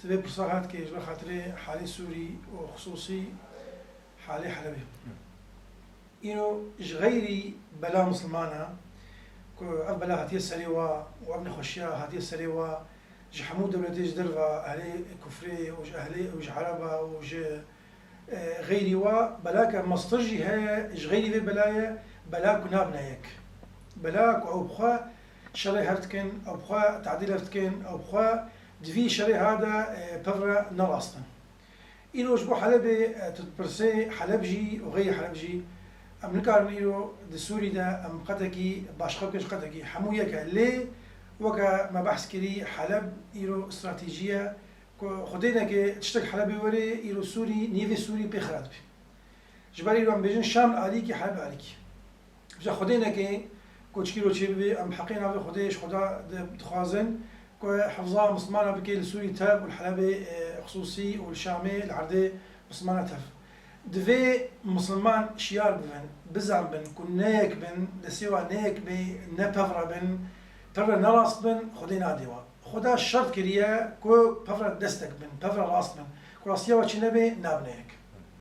تبي برصاحات كي جل خاطري حالي سوري وخصوصي حالي حلبي إنه غيري بلا مسلمانة أب بلا هاتي السريوة وابن خشيا هاتي السريوة ج حمود دولتي جدرفا أهلي كفري وج أهلي وج عربة وج غيري بلاك مصطرجي هي غيري بلايا بلاك نابنايك بلاك أو بخوا شري هرتكن أو بخوا تعديل هرتكن أو بخوا دفي شري هذا بفرة نار أصلا إنه جبو حلبي تتبرسي حلبجي وغير حلبجي أم نكار إنه دسوري ده أم قتكي باشخبكش قتكي حمويك ليه وكا ما بحث كري حلب إنه استراتيجية خدينا كي تشتك حلبي وري إنه سوري نيفي سوري بخرات بي جبالي إنه أم بيجن شام عليكي حلب عليكي بجا خدينا كي كوتشكيلو تشيبي أم حقينا في خديش خدا دخوازن حفظها مسلمانة بكي لسوري تاب والحلبي خصوصي والشامي العردي مسلمانة تاب دفي مسلمان شيار بن بزعم بن كن نيك بن لسيوا نيك بي نبفرا بن بفرا نراس بن خدينا ديوا خدا الشرط كريا كو بفرا دستك بن بفرا راس بن كو راسيوا تشي نبي نابنيك